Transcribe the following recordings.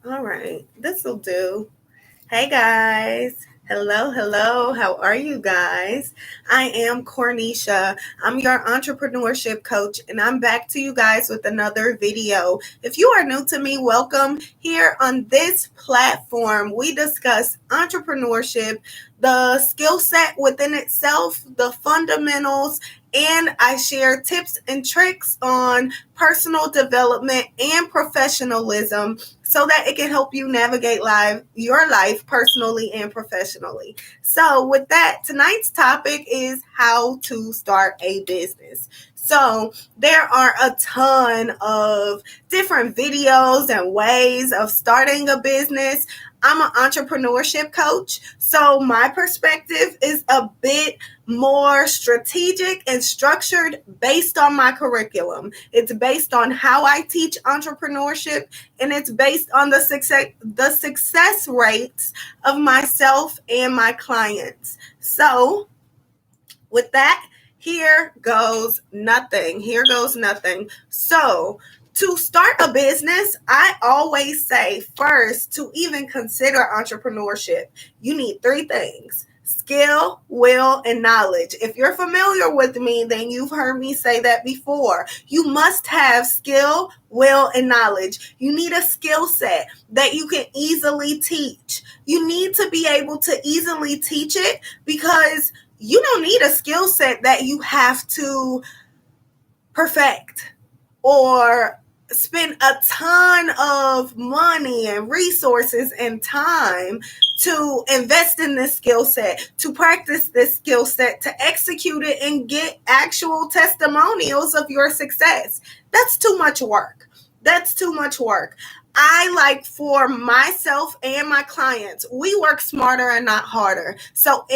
All right, this will do. Hey guys. Hello, hello. How are you guys? I am Cornisha. I'm your entrepreneurship coach, and I'm back to you guys with another video. If you are new to me, welcome. Here on this platform, we discuss entrepreneurship, the skill set within itself, the fundamentals, and I share tips and tricks on personal development and professionalism so that it can help you navigate your life personally and professionally. So, with that, tonight's topic is how to start a business. So, there are a ton of different videos and ways of starting a business. I'm an entrepreneurship coach, so my perspective is a bit more strategic and structured based on my curriculum. It's based on how I teach entrepreneurship, and it's based on the success rates of myself and my clients. So, with that, here goes nothing. So, to start a business, I always say first, to even consider entrepreneurship, you need three things: skill, will, and knowledge. If you're familiar with me, then you've heard me say that before. You must have skill, will, and knowledge. You need a skill set that you can easily teach. You need to be able to easily teach it because you don't need a skill set that you have to perfect or spend a ton of money and resources and time to invest in this skill set, to practice this skill set, to execute it and get actual testimonials of your success. That's too much work. That's too much work. I like for myself and my clients, we work smarter and not harder. So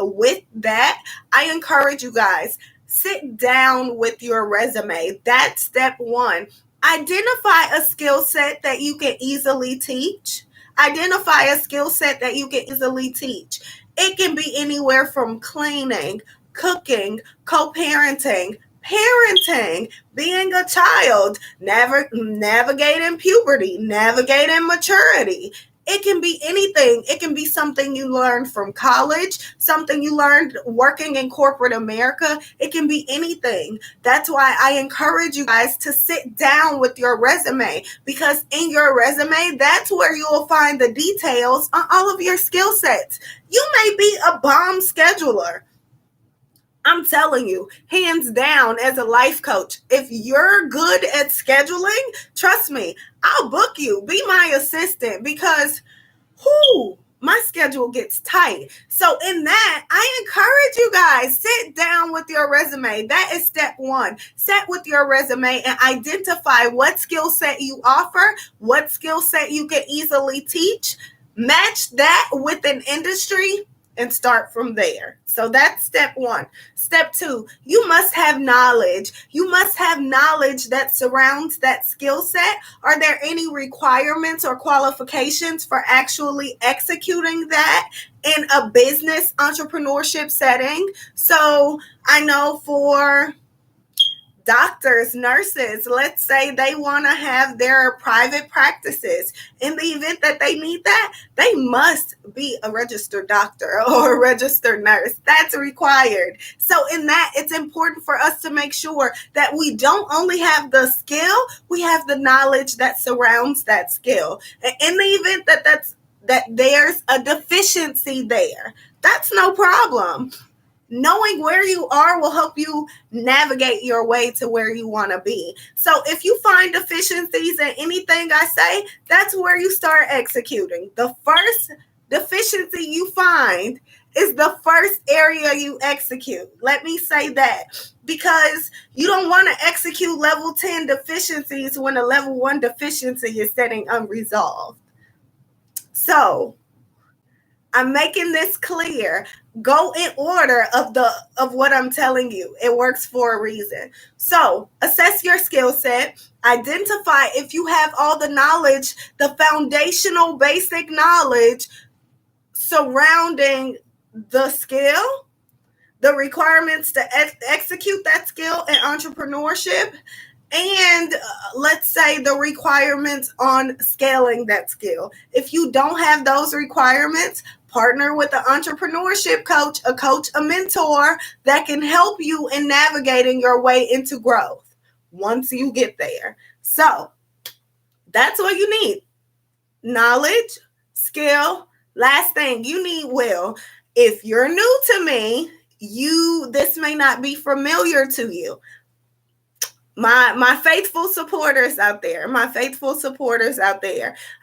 with that, I encourage you guys, sit down with your resume. That's step one. Identify a skill set that you can easily teach. Identify a skill set that you can easily teach. It can be anywhere from cleaning, cooking, co-parenting, parenting, being a child, navigating puberty, navigating maturity. It can be anything. It can be something you learned from college, something you learned working in corporate America. It can be anything. That's why I encourage you guys to sit down with your resume, because in your resume, that's where you will find the details on all of your skill sets. You may be a bomb scheduler. I'm telling you, hands down, as a life coach, if you're good at scheduling, trust me, I'll book you. Be my assistant because my schedule gets tight. So in that, I encourage you guys, sit down with your resume. That is step one. Sit with your resume and identify what skill set you offer, what skill set you can easily teach. Match that with an industry and start from there. So that's step one. Step two, you must have knowledge. You must have knowledge that surrounds that skill set. Are there any requirements or qualifications for actually executing that in a business entrepreneurship setting? So I know for doctors, nurses, let's say they want to have their private practices. In the event that they need that, they must be a registered doctor or a registered nurse. That's required. So in that, it's important for us to make sure that we don't only have the skill, we have the knowledge that surrounds that skill. In the event that there's a deficiency there, that's no problem. Knowing where you are will help you navigate your way to where you want to be. So if you find deficiencies in anything I say, that's where you start executing. The first deficiency you find is the first area you execute. Let me say that, because you don't want to execute level 10 deficiencies when a level 1 deficiency is sitting unresolved. So I'm making this clear. Go in order of what I'm telling you. It works for a reason. So, assess your skill set. Identify if you have all the knowledge, the foundational basic knowledge surrounding the skill, the requirements to execute that skill in entrepreneurship, and let's say the requirements on scaling that skill. If you don't have those requirements, partner with an entrepreneurship coach, a mentor that can help you in navigating your way into growth once you get there. So that's what you need: knowledge, skill. Last thing, you need will. If you're new to me, this may not be familiar to you. My faithful supporters out there,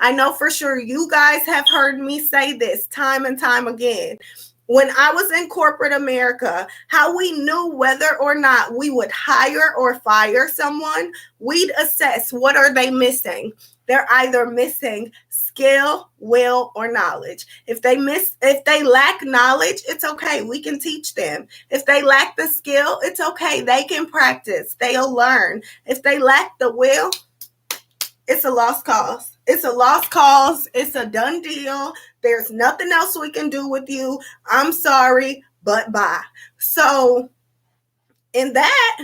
I know for sure you guys have heard me say this time and time again. When I was in corporate America, how we knew whether or not we would hire or fire someone, we'd assess what are they missing. They're either missing skill, will, or knowledge. If they lack knowledge, it's okay. We can teach them. If they lack the skill, it's okay. They can practice. They'll learn. If they lack the will, it's a lost cause. It's a lost cause. It's a done deal. There's nothing else we can do with you. I'm sorry, but bye. So in that,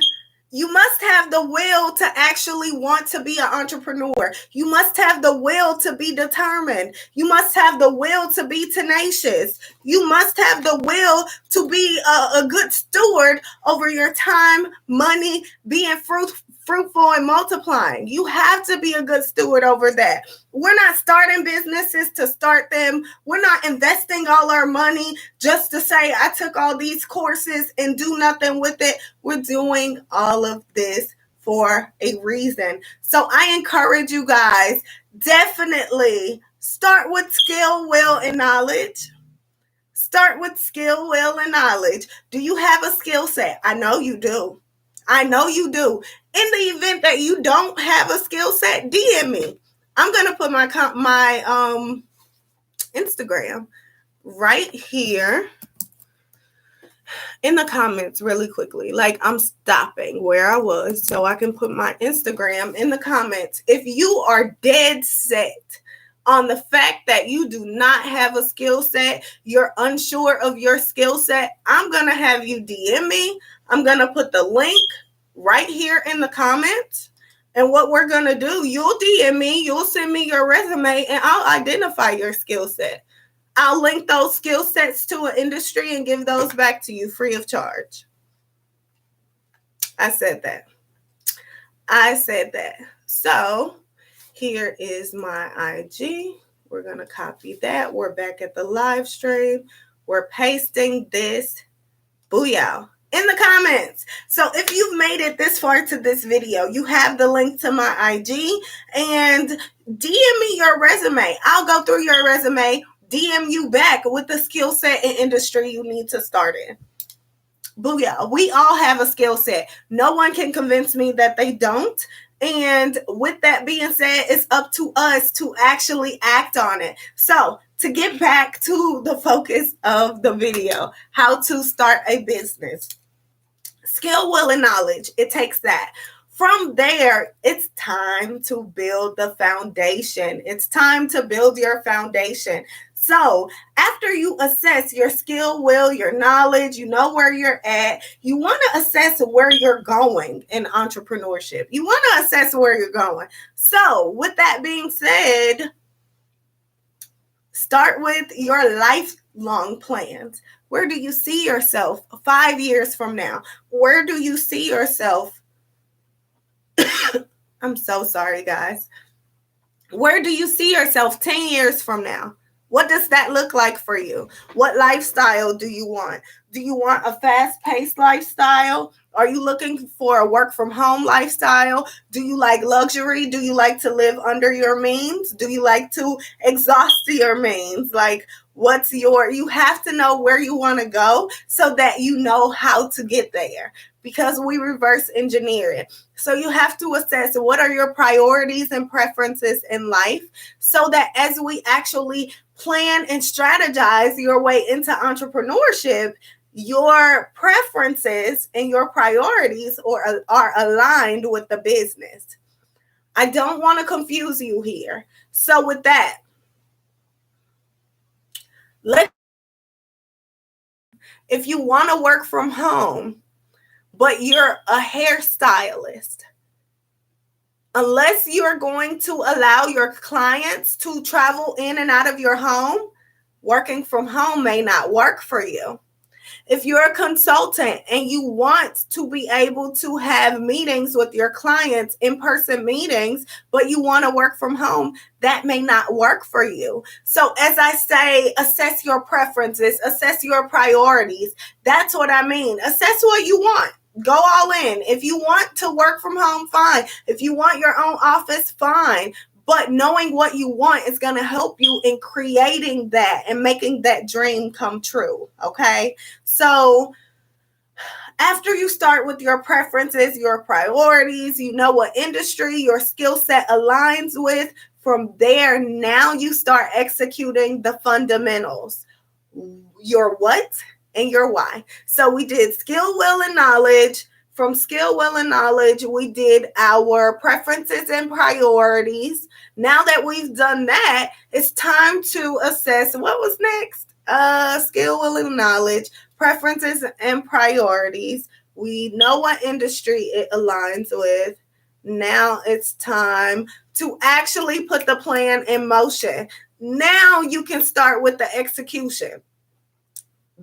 you must have the will to actually want to be an entrepreneur. You must have the will to be determined. You must have the will to be tenacious. You must have the will to be a good steward over your time, money, being fruitful and multiplying. You have to be a good steward over that. We're not starting businesses to start them. We're not investing all our money just to say, I took all these courses and do nothing with it. We're doing all of this for a reason. So I encourage you guys, definitely start with skill, will, and knowledge. Start with skill, will, and knowledge. Do you have a skill set? I know you do. In the event that you don't have a skill set, DM me. I'm going to put my Instagram right here in the comments really quickly. Like, I'm stopping where I was so I can put my Instagram in the comments. If you are dead set on the fact that you do not have a skill set, you're unsure of your skill set, I'm going to have you DM me. I'm going to put the link right here in the comments. And what we're going to do, you'll DM me, you'll send me your resume, and I'll identify your skill set. I'll link those skill sets to an industry and give those back to you free of charge. I said that. So here is my IG. We're going to copy that. We're back at the live stream. We're pasting this. Booyah. In the comments. So if you've made it this far to this video, you have the link to my IG, and DM me your resume. I'll go through your resume, DM you back with the skill set and industry you need to start in. Booyah. We all have a skill set. No one can convince me that they don't. And with that being said, it's up to us to actually act on it. So to get back to the focus of the video, how to start a business. Skill, will, and knowledge. It takes that. From there, it's time to build the foundation. It's time to build your foundation. So after you assess your skill, will, your knowledge, you know where you're at, you want to assess where you're going in entrepreneurship. You want to assess where you're going. So with that being said, start with your lifelong plans. Where do you see yourself 5 years from now? Where do you see yourself? I'm so sorry, guys. Where do you see yourself 10 years from now? What does that look like for you? What lifestyle do you want? Do you want a fast-paced lifestyle? Are you looking for a work-from-home lifestyle? Do you like luxury? Do you like to live under your means? Do you like to exhaust your means? Like, you have to know where you want to go so that you know how to get there, because we reverse engineer it. So you have to assess what are your priorities and preferences in life so that as we actually plan and strategize your way into entrepreneurship, your preferences and your priorities are aligned with the business. I don't want to confuse you here. So with that, if you want to work from home, but you're a hairstylist, Unless you're going to allow your clients to travel in and out of your home, working from home may not work for you. If you're a consultant and you want to be able to have meetings with your clients, in-person meetings, but you want to work from home, that may not work for you. So as I say, assess your preferences, assess your priorities. That's what I mean. Assess what you want. Go all in. If you want to work from home, fine. If you want your own office, fine. But knowing what you want is going to help you in creating that and making that dream come true. Okay. So after you start with your preferences, your priorities, you know what industry your skill set aligns with. From there, now you start executing the fundamentals. Your what and your why. So we did skill, will, and knowledge. From skill, will, and knowledge, we did our preferences and priorities. Now that we've done that, it's time to assess what was next. Skill, will, and knowledge, preferences and priorities. We know what industry it aligns with. Now it's time to actually put the plan in motion. Now you can start with the execution.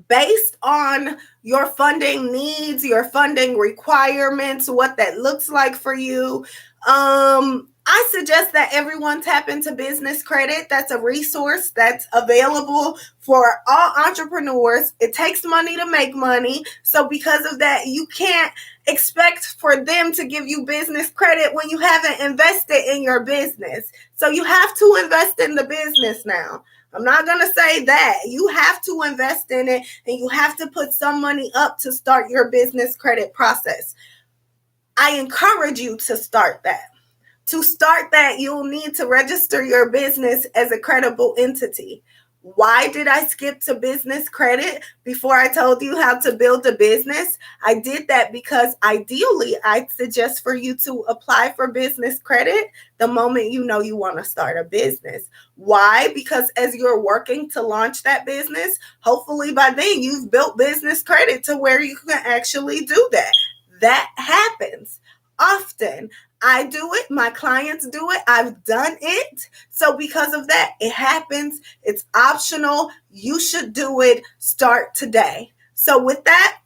Based on your funding needs, your funding requirements, what that looks like for you, I suggest that everyone tap into business credit. That's a resource that's available for all entrepreneurs. It takes money to make money. So because of that, you can't expect for them to give you business credit when you haven't invested in your business. So you have to invest in the business now. I'm not going to say that. You have to invest in it and you have to put some money up to start your business credit process. I encourage you to start that. To start that, you'll need to register your business as a credible entity. Why did I skip to business credit before I told you how to build a business? I did that because ideally, I'd suggest for you to apply for business credit the moment you know you want to start a business. Why? Because as you're working to launch that business, hopefully by then you've built business credit to where you can actually do that. That happens often. I do it. My clients do it. I've done it. So because of that, it happens. It's optional. You should do it. Start today. So with that,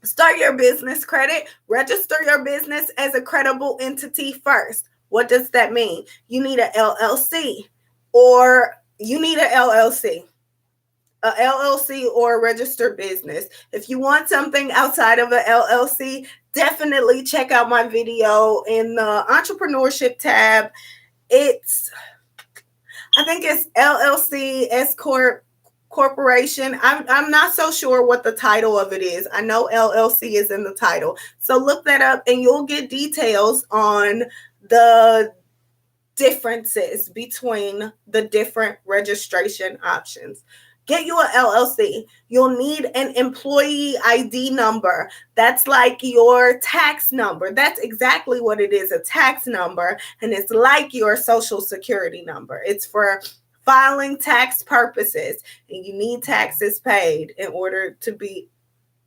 start your business credit. Register your business as a credible entity first. What does that mean? You need an LLC or you need an LLC. A LLC or a registered business. If you want something outside of an LLC, definitely check out my video in the entrepreneurship tab. I think it's LLC S Corp Corporation. I'm not so sure what the title of it is. I know LLC is in the title. So look that up and you'll get details on the differences between the different registration options. Get you an LLC. You'll need an employee ID number. That's like your tax number. That's exactly what it is, a tax number. And it's like your social security number. It's for filing tax purposes. And you need taxes paid in order to be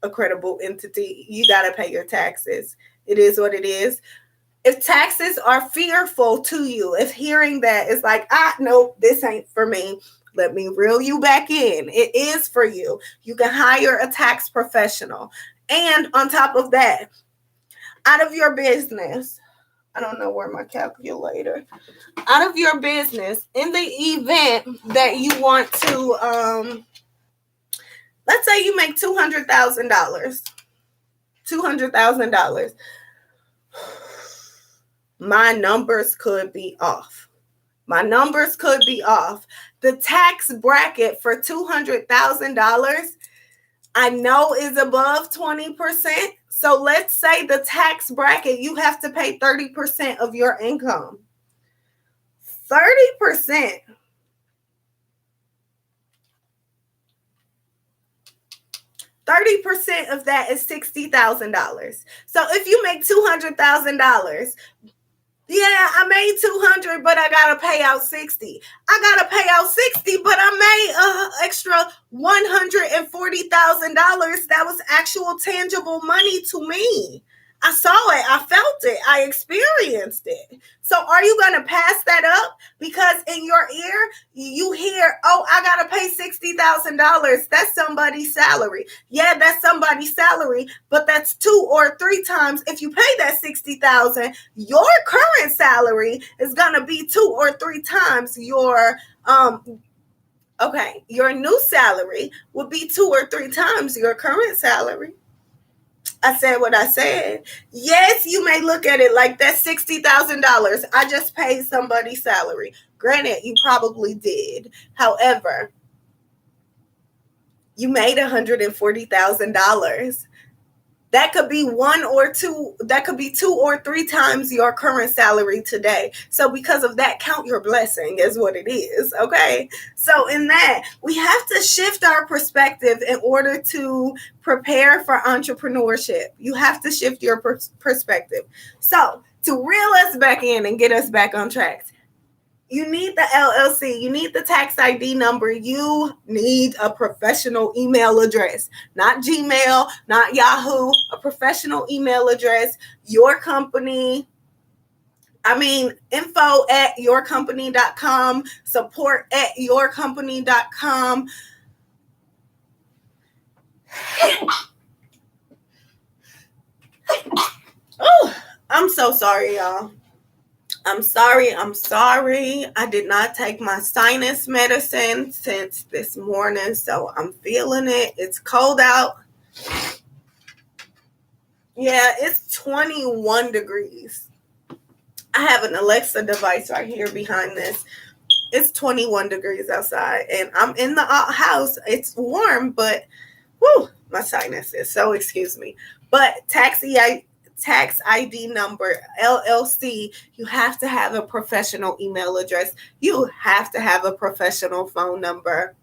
a credible entity. You got to pay your taxes. It is what it is. If taxes are fearful to you, if hearing that is like, no, this ain't for me, let me reel you back in. It is for you. You can hire a tax professional. And on top of that, out of your business, I don't know where my calculator, out of your business, in the event that you want to, let's say you make $200,000, $200,000. My numbers could be off. My numbers could be off. The tax bracket for $200,000, I know is above 20%. So let's say the tax bracket, you have to pay 30% of your income. 30%. 30% of that is $60,000. So if you make $200,000, yeah, I made 200, but I gotta pay out 60. I gotta pay out 60, but I made extra $140,000. That was actual tangible money to me. I saw it. I felt it. I experienced it. So are you going to pass that up? Because in your ear, you hear, oh, I got to pay $60,000. That's somebody's salary. Yeah, that's somebody's salary, but that's 2 or 3 times. If you pay that $60,000, your current salary is going to be 2 or 3 times your, your new salary would be 2 or 3 times your current salary. I said what I said. Yes, you may look at it like that's $60,000. I just paid somebody's salary. Granted, you probably did. However, you made $140,000. That could be 1 or 2, that could be 2 or 3 times your current salary today. So because of that, count your blessing is what it is, okay? So in that, we have to shift our perspective in order to prepare for entrepreneurship. You have to shift your perspective. So to reel us back in and get us back on track, you need the LLC. You need the tax ID number. You need a professional email address, not Gmail, not Yahoo, a professional email address, your company. info@yourcompany.com, support@yourcompany.com. Oh, I'm so sorry, y'all. I'm sorry. I did not take my sinus medicine since this morning, so I'm feeling it. It's cold out. Yeah, it's 21 degrees. I have an Alexa device right here behind this. It's 21 degrees outside, and I'm in the house. It's warm, but my sinuses. So excuse me. But tax ID number, LLC, you have to have a professional email address. You have to have a professional phone number.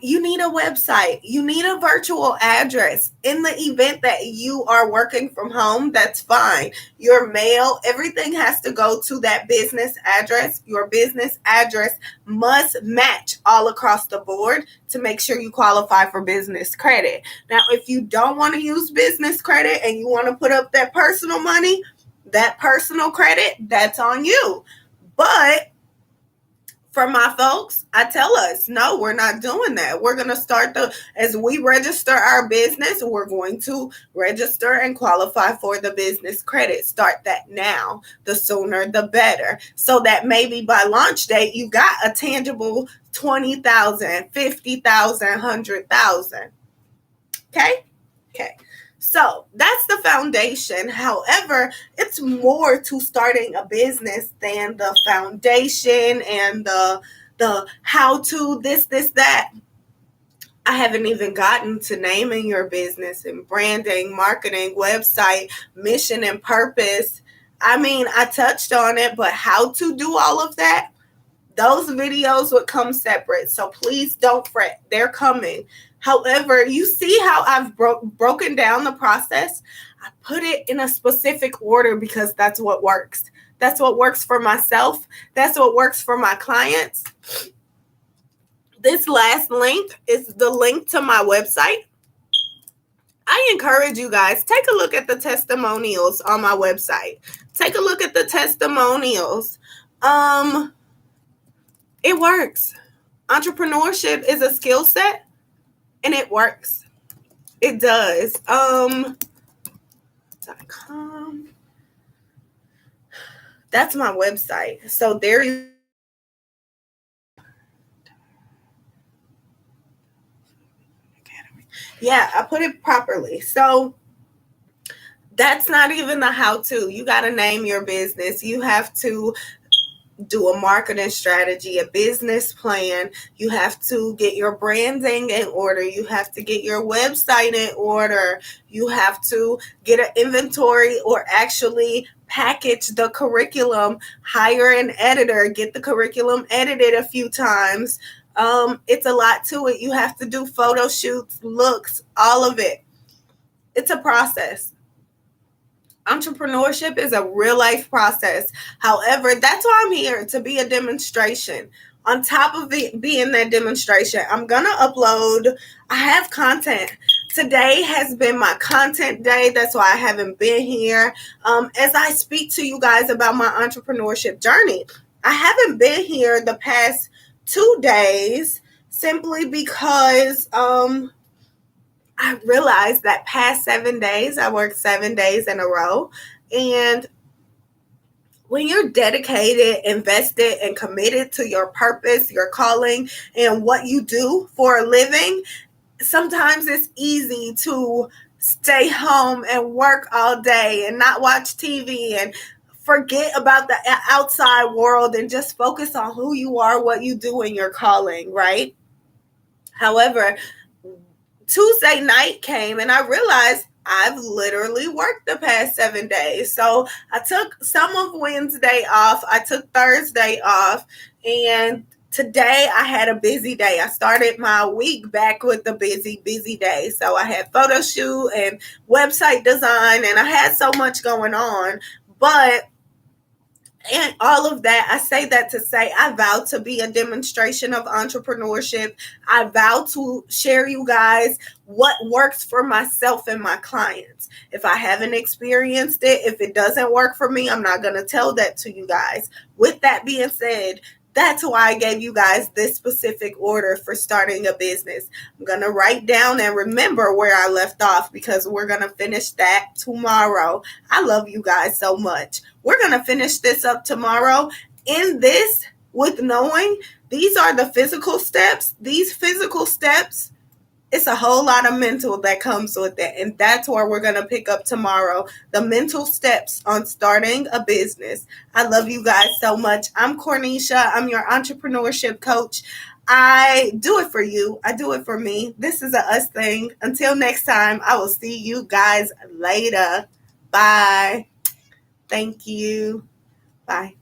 You need a website. You need a virtual address. In the event that you are working from home, that's fine. Your mail, everything has to go to that business address. Your business address must match all across the board to make sure you qualify for business credit. Now, if you don't want to use business credit and you want to put up that personal money, that personal credit, that's on you. But for my folks, I tell us, no, we're not doing that. We're going to start as we register our business, we're going to register and qualify for the business credit. Start that now. The sooner, the better. So that maybe by launch date, you got a tangible $20,000, $50,000, $100,000. Okay. So that's the foundation. However, it's more to starting a business than the foundation and the how to this, that. I haven't even gotten to naming your business and branding, marketing, website, mission and purpose. I touched on it, but how to do all of that, those videos would come separate. So please don't fret. They're coming. However, you see how I've broken down the process? I put it in a specific order because that's what works. That's what works for myself. That's what works for my clients. This last link is the link to my website. I encourage you guys, take a look at the testimonials on my website. Take a look at the testimonials. It works. Entrepreneurship is a skill set. And it works. It does. .com. That's my website. So there you. Yeah, I put it properly. So that's not even the how-to. You got to name your business. You have to do a marketing strategy, a business plan. You have to get your branding in order. You have to get your website in order. You have to get an inventory or actually package the curriculum, hire an editor, get the curriculum edited a few times. It's a lot to it. You have to do photo shoots, looks, all of it. It's a process. Entrepreneurship is a real life process. However, that's why I'm here, to be a demonstration. On top of it being that demonstration, I'm going to upload, I have content Today has been my content day. That's why I haven't been here. As I speak to you guys about my entrepreneurship journey, I haven't been here the past 2 days simply because I realized that past 7 days, I worked 7 days in a row. And when you're dedicated, invested, and committed to your purpose, your calling, and what you do for a living, sometimes it's easy to stay home and work all day and not watch TV and forget about the outside world and just focus on who you are, what you do, and your calling, right? However, Tuesday night came and I realized I've literally worked the past 7 days. So I took some of Wednesday off. I took Thursday off. And today I had a busy day. I started my week back with a busy day. So I had photo shoot and website design and I had so much going on. But and all of that, I say that to say I vow to be a demonstration of entrepreneurship. I vow to share you guys what works for myself and my clients. If I haven't experienced it, if it doesn't work for me, I'm not going to tell that to you guys. With that being said, that's why I gave you guys this specific order for starting a business. I'm going to write down and remember where I left off because we're going to finish that tomorrow. I love you guys so much. We're going to finish this up tomorrow. In this, with knowing these are the physical steps, these physical steps, it's a whole lot of mental that comes with it. And that's where we're going to pick up tomorrow. The mental steps on starting a business. I love you guys so much. I'm Cornisha. I'm your entrepreneurship coach. I do it for you. I do it for me. This is a us thing. Until next time, I will see you guys later. Bye. Thank you. Bye.